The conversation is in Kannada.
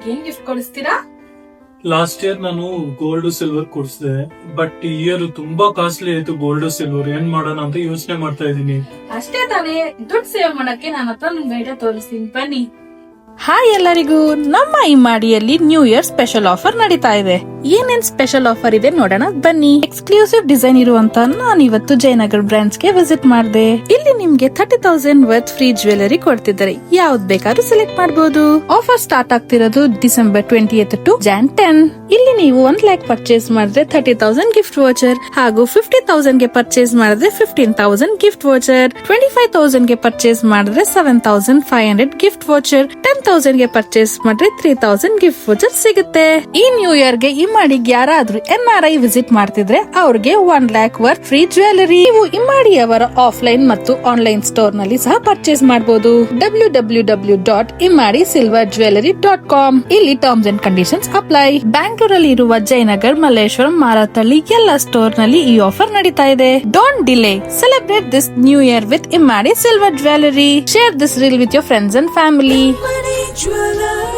ನನಗೆ ಏನ್ ಗಿಫ್ಟ್ ಕೊಡಿಸ್ತೀರಾ? ಲಾಸ್ಟ್ ಇಯರ್ ನಾನು ಗೋಲ್ಡ್ ಸಿಲ್ವರ್ ಕೊಡ್ಸಿದೆ, ಬಟ್ ಈ ಇಯರ್ ತುಂಬಾ ಕಾಸ್ಟ್ಲಿ ಆಯ್ತು ಗೋಲ್ಡ್ ಸಿಲ್ವರ್. ಏನ್ ಮಾಡೋಣ ಅಂತ ಯೋಚನೆ ಮಾಡ್ತಾ ಇದೀನಿ. ಅಷ್ಟೇ ತಾನೇ, ದುಡ್ಡು ಸೇವ್ ಮಾಡಕ್ಕೆ ನನ್ನ ಹತ್ರ ನಿಮ್ಗೆ ಐಡಿಯಾ ತೋರಿಸ್ತೀನಿ ಬನ್ನಿ. ಹಾಯ್ ಎಲ್ಲರಿಗೂ, ನಮ್ಮ ಇಮ್ಮಾಡಿಯಲ್ಲಿ ನ್ಯೂ ಇಯರ್ ಸ್ಪೆಷಲ್ ಆಫರ್ ನಡೀತಾ ಇದೆ. ಏನೇನ್ ಸ್ಪೆಷಲ್ ಆಫರ್ ಇದೆ ನೋಡೋಣ ಬನ್ನಿ. ಎಕ್ಸ್ಕ್ಲೂಸಿವ್ ಡಿಸೈನ್ ಇರುವಂತ ನಾನು ಇವತ್ತು ಜಯನಗರ್ ಬ್ರಾಂಡ್ಸ್ ಗೆ ವಿಸಿಟ್ ಮಾಡಿದೆ. ಇಲ್ಲಿ ನಿಮ್ಗೆ 30,000 ವರ್ತ್ ಫ್ರೀ ಜ್ಯುವೆಲರಿ ಕೊಡ್ತಿದ್ದಾರೆ, ಯಾವ್ದು ಬೇಕಾದ್ರೂ ಸೆಲೆಕ್ಟ್ ಮಾಡಬಹುದು. ಆಫರ್ ಸ್ಟಾರ್ಟ್ ಆಗ್ತಿರೋದು ಡಿಸೆಂಬರ್ 20th to Jan 10. ಇಲ್ಲಿ ನೀವು 1 lakh ಪರ್ಚೇಸ್ ಮಾಡಿದ್ರೆ 30,000 ಗಿಫ್ಟ್ ವೋಚರ್, ಹಾಗೂ 50,000 ಗೆ ಪರ್ಚೇಸ್ ಮಾಡಿದ್ರೆ 15,000 ಗಿಫ್ಟ್ ವೋಚರ್, 25,000 ಗೆ ಪರ್ಚೇಸ್ ಮಾಡಿದ್ರೆ 7,500 ಗಿಫ್ಟ್ ವೋಚರ್, 10,000 ಗೆ ಪರ್ಚೇಸ್ ಮಾಡಿದ್ರೆ 3,000 ಗಿಫ್ಟ್ ವೋಚರ್ ಸಿಗುತ್ತೆ. ಈ ನ್ಯೂ ಇಯರ್ ಗೆ ಇಮ್ಮಾಡಿಗೆ ಯಾರಾದ್ರೂ NRI ವಿಸಿಟ್ ಮಾಡ್ತಿದ್ರೆ ಅವ್ರಿಗೆ 1 lakh ವರ್ತ್ ಫ್ರೀ ಜ್ಯುವೆಲರಿ. ನೀವು ಇಮ್ಮಾಡಿ ಅವರ ಆಫ್ಲೈನ್ ಮತ್ತು ಆನ್ಲೈನ್ ಸ್ಟೋರ್ ನಲ್ಲಿ ಸಹ ಪರ್ಚೇಸ್ ಮಾಡಬಹುದು. www.immadisilverjewelry.com. ಇಲ್ಲಿ ಟರ್ಮ್ಸ್ ಅಂಡ್ ಕಂಡೀಷನ್ಸ್ ಅಪ್ಲೈ. ಬ್ಯಾಂಗ್ಳೂರಲ್ಲಿ ಇರುವ ಜಯನಗರ್, ಮಲ್ಲೇಶ್ವರಂ, ಮಾರತಳ್ಳಿ ಎಲ್ಲ ಸ್ಟೋರ್ ನಲ್ಲಿ ಈ ಆಫರ್ ನಡೀತಾ ಇದೆ. Don't delay, celebrate this new year with Immadi silver jewellery. Share this reel with your friends and family. Jewelry.